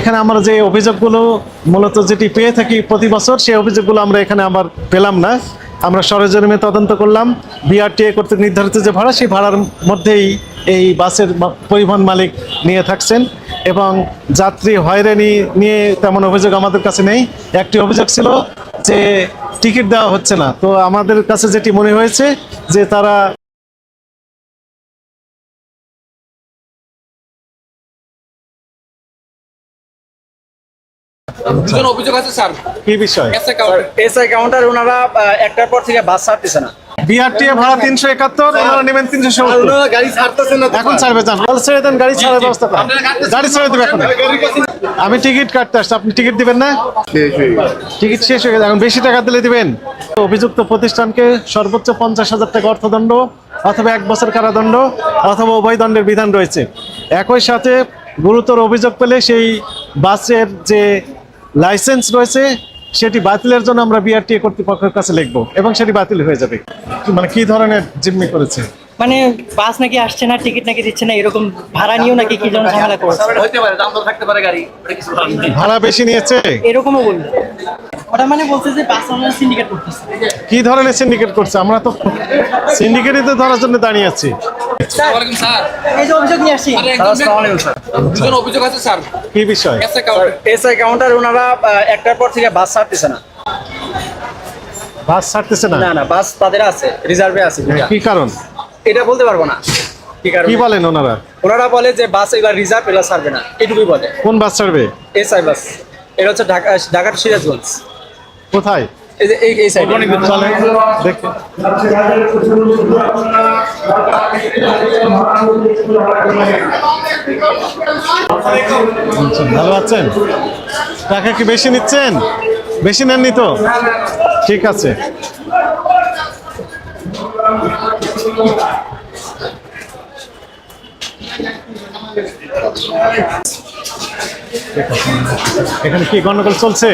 এখানে আমরা যে অভিযোগগুলো মূলত যেটি পেয়ে থাকি প্রতি বছর, সেই অভিযোগগুলো আমরা এখানে আবার পেলাম না। আমরা সরেজমিনে তদন্ত করলাম, বিআরটিএ কর্তৃক নির্ধারিত যে ভাড়া, সেই ভাড়ার মধ্যেই এই বাসের পরিবহন মালিক নিয়ে থাকছেন এবং যাত্রী হয়রানি নিয়ে তেমন অভিযোগ আমাদের কাছে নেই। একটি অভিযোগ ছিল যে টিকিট দেওয়া হচ্ছে না। তো আমাদের কাছে যেটি মনে হয়েছে যে তারা দুজন অভিযোগ আছে স্যার। কি বিষয়? এসআই কাউন্টার ওনারা একটার পর থেকে বাস ছাড়তেছে না। বিআরটিএ ভাড়া 371, ওনারা নেবেন 370। গাড়ি ছাড়তেছে না, এখন ছাড়বে, যান বল ছেড়ে দেন, গাড়ি ছাড়ার ব্যবস্থা করেন। গাড়ি ছেড়ে দেবে এখন। আমি টিকিট কাটতে আসছি, আপনি টিকিট দিবেন না? টিকিট শেষ হয়ে গেছে, এখন বেশি টাকা দিলে দিবেন। অভিযুক্ত প্রতিষ্ঠানকে সর্বোচ্চ 50,000 টাকা অর্থদণ্ড অথবা 1 বছর কারাদণ্ড অথবা উভয় দণ্ডের বিধান রয়েছে। একই সাথে গুরুতর অভিযোগ পেলে সেই বাসের যে লাইসেন্স রয়েছে সেটি বাতিলের জন্য আমরা বিআরটিএ কর্তৃপক্ষের কাছে লিখবো এবং সেটি বাতিল হয়ে যাবে। মানে কি ধরনের জিম্মি করেছে? মানে বাস নাকি আসছে না, টিকিট নাকি দিচ্ছে না, এরকম ভাড়া নিয়েও নাকি কি যেন ঝামেলা করছে। হইতে পারে, দাম দর থাকতে পারে গাড়ি, ওটা কিছু বলার নেই। ভাড়া বেশি নিয়েছে এরকমও বললো। ওটা মানে বলছে যে বাস ওনারা সিন্ডিকেট করতেছে। কি ধরনের সিন্ডিকেট করছে? আমরা তো সিন্ডিকেটই তো ধরার জন্য দাঁড়িয়ে আছি। ওয়ালাইকুম স্যার। এই যে অভিযোগ নিয়ে আসছি। আরে দুজন অভিযোগ আছে স্যার। কি বিষয়? এসআই কাউন্টার ওনারা একটার পর থেকে বাস ছাড়তেছে না। বাস ছাড়তেছে না? না না, বাস তাদের আছে, রিজার্ভে আছে দুইটা। কি কারণ? এটা বলতে পারবো না কি কারণ। কি বলেন ওনারা? ওনারা বলে যে বাস এগুলা রিজার্ভ, এগুলা ছাড়বে না, এটুকুই বলে। কোন বাস ছাড়বে? এসআই বাস। এটা হচ্ছে ঢাকার সিরাজগঞ্জ। কোথায়? এই যে এই সাইড। চলেন দেখি। ভালো আছেন? টাকা কি বেশি নিচ্ছেন? বেশি নেননি তো? ঠিক আছে। এখানে কি গন্ডগোল চলছে?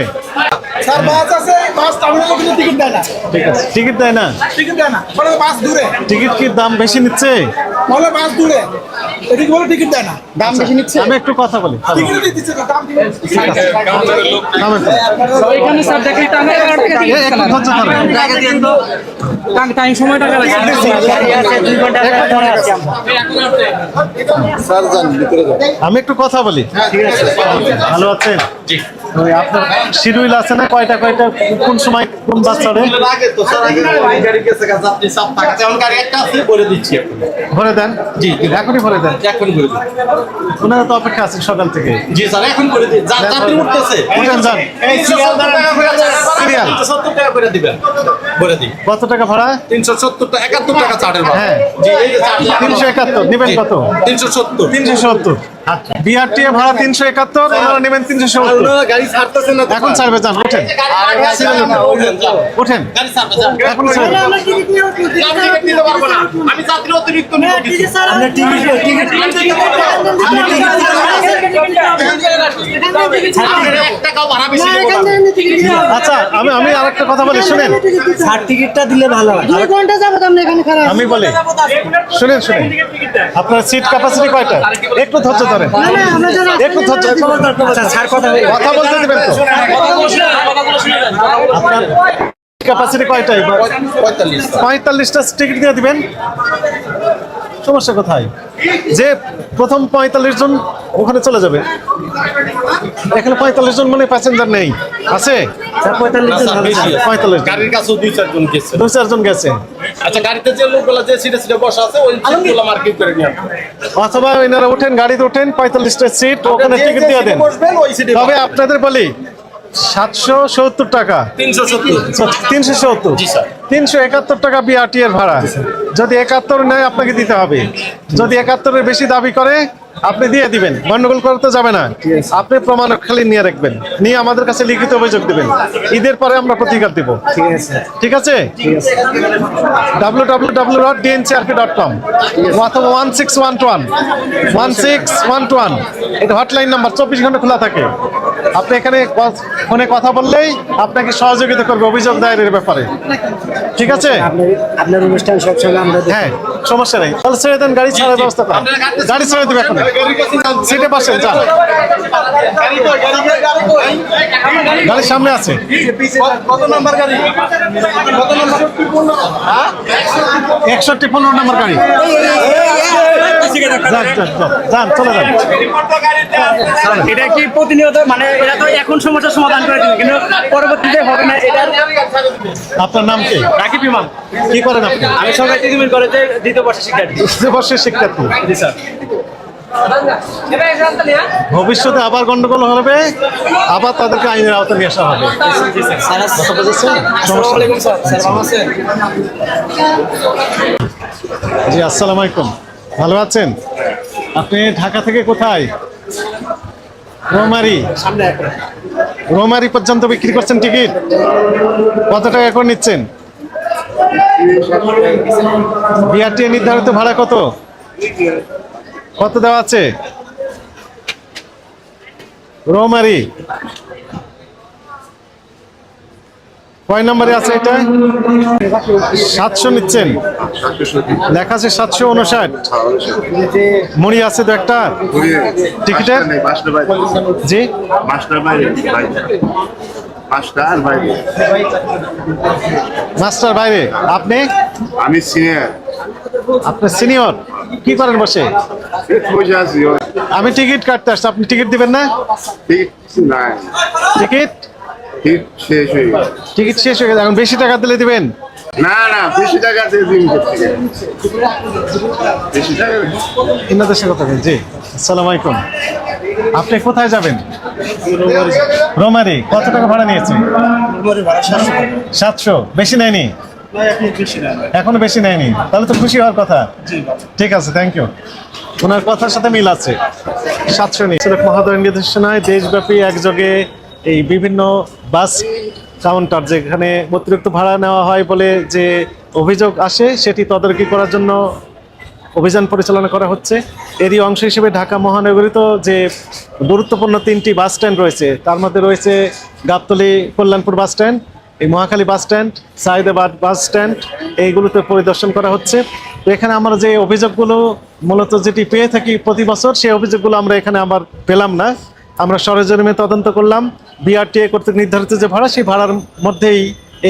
স্যার বাস আছে, বাস টার্মিনালে কিন্তু টিকিট দেয় না। ঠিক আছে, টিকিট দেয় না? টিকিট দেয় না, বলে বাস দূরে। টিকিট কি দাম বেশি নিচ্ছে? বলে বাস দূরে, এদিকে বলে টিকিট দেয় না, দাম বেশি নিচ্ছে। আমি একটু কথা বলি। টিকিট দিচ্ছে না, দাম দিয়ে দিচ্ছে। থামেন তো। এখানে স্যার দেখি টাকা একটু ধৈর্য ধরেন। টাইম সময় টাকা লাগছে। গাড়ি আছে 2 ঘন্টা ধরে আছি আমরা। আমি একটু কথা বলি। ভালো আছেন? জি। ওই আপনার শিডিউল আছে না, কয়টা কয়টা কোন সময় কোন বাস ছাড়ে? ভরে দেন। জি, এখনই ভরে দেন। ওনারা তো অপেক্ষা আছেন সকাল থেকে। জি স্যার, এখন করে দিন। যাত্রী উঠতেছে। উঠেন যান। সিরিয়াল। 370 টাকা করে দিবেন। বলে দিন। কত টাকা ভাড়া? 370 টাকা, 71 টাকা চার্টের ভাড়া। হ্যাঁ। জি, এই যে চার্ট। 371 নেবেন কত? 370। 370। বিআরটিএ ভাড়া 371, ওনারা নেবেন 370। গাড়ি ছাড়তেছে না। এখন ছাড়বে, যান ওঠেন। ওঠেন। গাড়ি ছাড়বে, যান। এখন ছাড়বে। আমরা টিকিট নিয়ে আমি টিকিট নিতে পারবো না। আমি যাত্রী অতিরিক্ত নিব কিছু। আমরা টিকিট আপনার 1 টাকাও ভাড়া বেশি দেব না। আচ্ছা, আমি আরেকটা কথা বলি, শুনেন। স্যার টিকিটটা দিলে ভালো হয়। 2 ঘন্টা যাবো আমরা এখানে খারাপ। আমি বলি, শুনেন। আপনার সিট ক্যাপাসিটি কয়টা? একটু ধৈর্য ধরেন, একটু ধৈর্য। স্যার কথা কথা বলতে দিবেন তো? আপনার ক্যাপাসিটি কয়টা? 45টা টিকিট দিয়ে দিবেন। সমস্যা কোথায়? যে প্রথম 45 জন ওখানে চলে যাবে। এখানে 45 জন মানে প্যাসেঞ্জার নেই, আছে 45 গাড়ির কাছেও 2-4 জন গেছে। 2-4 জন গেছে। আচ্ছা, গাড়িতে যে লোকগুলো যে সিটে বসা আছে ওই সিটগুলো মার্কিং করে নিয়ে আসবেন। অথবা এনারা ওঠেন, গাড়িতে ওঠেন, 45টা সিট, ওখানে টিকিট দিয়ে দেন। বসবেন ওই সিটে। তবে আপনাদের বলি 770 টাকা। 370। জি স্যার। 371 টাকা বিআরটি এর ভাড়া। যদি 71 নেয় আপনাকে দিতে হবে। যদি 71-এর বেশি দাবি করে আপনি দিয়ে দিবেন, গন্ডগোল করতে যাবে না। আপনি প্রমাণ খালি নিয়ে রাখবেন, নিয়ে আমাদের কাছে লিখিত অভিযোগ দিবেন। ঈদের পরে আমরা প্রতিকার দিব। ঠিক আছে? www.dncrp.com অথবা 1611 এটা হটলাইন নাম্বার, 24 ঘন্টা খোলা থাকে। আপনি এখানে ফোনে কথা বললেই আপনাকে সহযোগিতা করবে অভিযোগ দায়েরের ব্যাপারে, ঠিক আছে? আপনার অনুষ্ঠান সবসময় আমরা দেখি। হ্যাঁ, সমস্যা নেই, তাহলে ছেড়ে দেন, গাড়ি ছাড়ার ব্যবস্থা করেন। গাড়ি ছেড়ে দেবে এখন, সিটে বসেন, যান। গাড়ির সামনে আছে। কত নাম্বার গাড়ি? কত নাম্বার? 61 নম্বর গাড়ি। যান, যান, যান, যান, চলে যান। এটা কি প্রতিনিয়ত মানে এটা তো এখন সমস্যার সমাধান করে দিবে কিন্তু পরবর্তীতে হবে না এটা। আপনার নাম কি? রাকিব ইমাম, কি করেন আপনি? আমি সরকারি ট্রিটমেন্ট কলেজে দ্বিতীয় বর্ষের শিক্ষার্থী। দ্বিতীয় বর্ষের শিক্ষার্থী। জি স্যার। ভবিষ্যতে আবার গন্ডগোল হবে, আবার তাদেরকে আইনের আওতায় নিয়ে আসা হবে। কথা বুঝেছেন? সমস্যা নেই। জি, আসসালামু আলাইকুম, ভালো আছেন? আপনি ঢাকা থেকে কোথায়? রৌমারি। রৌমারি পর্যন্ত বিক্রি করছেন টিকিট? কত টাকা করে নিচ্ছেন? বিআরটিএ নির্ধারিত ভাড়া কত? কত দেওয়া আছে? রৌমারি কয় নম্বরে আছে এটা? 700 নিচ্ছেন, লেখা আছে 759। মুড়ি আছে তো একটা টিকিটের? জি, মাস্টার বাইরে। আপনি? আমি সিনিয়র। আপনি সিনিয়র, কি করেন বসে? আমি টিকিট কাটতে আসছি, আপনি টিকিট দিবেন না? নাই, টিকিট শেষ হয়ে গেছে। টিকিট শেষ হয়ে গেছে, এখন বেশি টাকা দিলে দিবেন? না না, বেশি টাকা দিয়ে দিন করতে বেশি টাকা। ইনাদের সাথে কথা বলুন। জি, আসসালামু আলাইকুম, আপনি কোথায় যাবেন? রৌমারি। কত টাকা ভাড়া নিয়েছে? 700। বেশি নেয়নি? এখনো বেশি নেয়নি, তাহলে তো খুশি হওয়ার কথা। ঠিক আছে, থ্যাংক ইউ। ওনার কথার সাথে মিল আছে। 700 নিয়ে মহোদয়ের নির্দেশনায় দেশব্যাপী একযোগে এই বিভিন্ন বাস কাউন্টার যেখানে অতিরিক্ত ভাড়া নেওয়া হয় বলে যে অভিযোগ আসে সেটি তদারকি করার জন্য অভিযান পরিচালনা করা হচ্ছে। এরই অংশ হিসেবে ঢাকা মহানগরীতে যে গুরুত্বপূর্ণ 3টি বাস স্ট্যান্ড রয়েছে, তার মধ্যে রয়েছে গাবতলী কল্যাণপুর বাস স্ট্যান্ড, এই Mohakhali bus stand, Saidabad bus stand, এইগুলোতে পরিদর্শন করা হচ্ছে। তো এখানে আমরা যে অভিযোগগুলো মূলত যেটি পেয়ে থাকি প্রতি বছর, সেই অভিযোগগুলো আমরা এখানে আবার পেলাম না। আমরা সরেজমিনে তদন্ত করলাম, বিআরটিএ কর্তৃক নির্ধারিত যে ভাড়া, সেই ভাড়ার মধ্যেই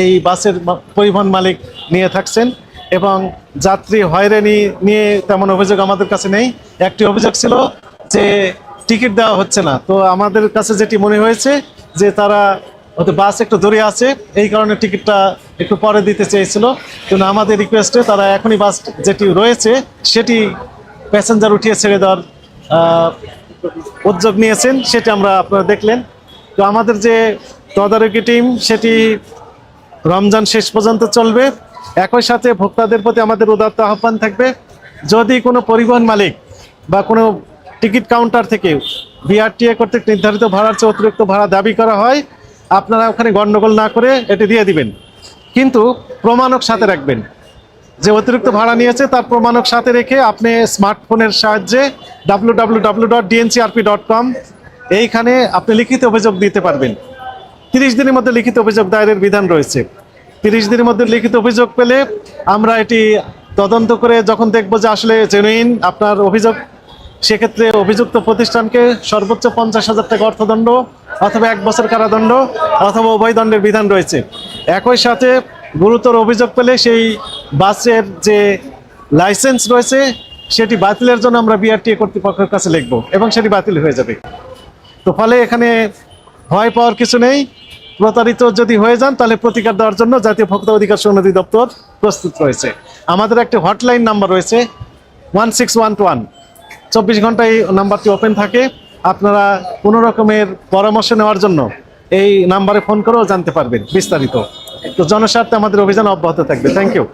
এই বাসের পরিবহন মালিক নিয়ে থাকছেন এবং যাত্রী হয়রানি নিয়ে তেমন অভিযোগ আমাদের কাছে নেই। একটি অভিযোগ ছিল যে টিকিট দেওয়া হচ্ছে না, তো আমাদের কাছে যেটি মনে হয়েছে যে তারা হয়তো বাস একটু দূরে আছে, এই কারণে টিকিটটা একটু পরে দিতে চেয়েছিল, কিন্তু আমাদের রিকোয়েস্টে তারা এখনই বাস যেটি রয়েছে সেটি প্যাসেঞ্জার উঠিয়ে ছেড়ে দেওয়ার উদ্যোগ নিয়েছেন, সেটি আমরা আপনারা দেখলেন। তো আমাদের যে তদারকি টিম সেটি রমজান শেষ পর্যন্ত চলবে। একই সাথে ভোক্তাদের প্রতি আমাদের উদাত্ত আহ্বান থাকবে, যদি কোনো পরিবহন মালিক বা কোনো টিকিট কাউন্টার থেকে বিআরটিএ কর্তৃক নির্ধারিত ভাড়ার চেয়ে অতিরিক্ত ভাড়া দাবি করা হয়, আপনারা ওখানে গণ্ডগোল না করে এটি দিয়ে দিবেন, কিন্তু প্রমাণক সাথে রাখবেন। যে অতিরিক্ত ভাড়া নিয়েছে তার প্রমাণক সাথে রেখে আপনি স্মার্টফোনের সাহায্যে www.dncrp.com এইখানে আপনি লিখিত অভিযোগ দিতে পারবেন। 30 দিনের মধ্যে লিখিত অভিযোগ দায়েরের বিধান রয়েছে। 30 দিনের মধ্যে লিখিত অভিযোগ পেলে আমরা এটি তদন্ত করে যখন দেখব যে আসলে জেনুইন আপনার অভিযোগ, সেক্ষেত্রে অভিযুক্ত প্রতিষ্ঠানকে সর্বোচ্চ 50,000 টাকা অর্থদণ্ড অথবা 1 বছর কারাদণ্ড অথবা উভয় দণ্ডের বিধান রয়েছে। একই সাথে গুরুতর অভিযোগ পেলে সেই বাসের যে লাইসেন্স রয়েছে সেটি বাতিলের জন্য আমরা বিআরটিএ কর্তৃপক্ষের কাছে লিখব এবং সেটি বাতিল হয়ে যাবে। তো ফলে এখানে ভয় পাওয়ার কিছু নেই। প্রতারিত যদি হয়ে যান তাহলে প্রতিকার দেওয়ার জন্য জাতীয় ভোক্তা অধিকার সনদি দপ্তর প্রস্তুত রয়েছে। আমাদের একটি হটলাইন নাম্বার রয়েছে 1611, 24 ঘন্টায় এই নাম্বারটি ওপেন থাকে। আপনারা কোনো রকমের পরামর্শ নেওয়ার জন্য এই নাম্বারে ফোন করেও জানতে পারবেন বিস্তারিত। তো জনস্বার্থে আমাদের অভিযান অব্যাহত থাকবে। Thank you.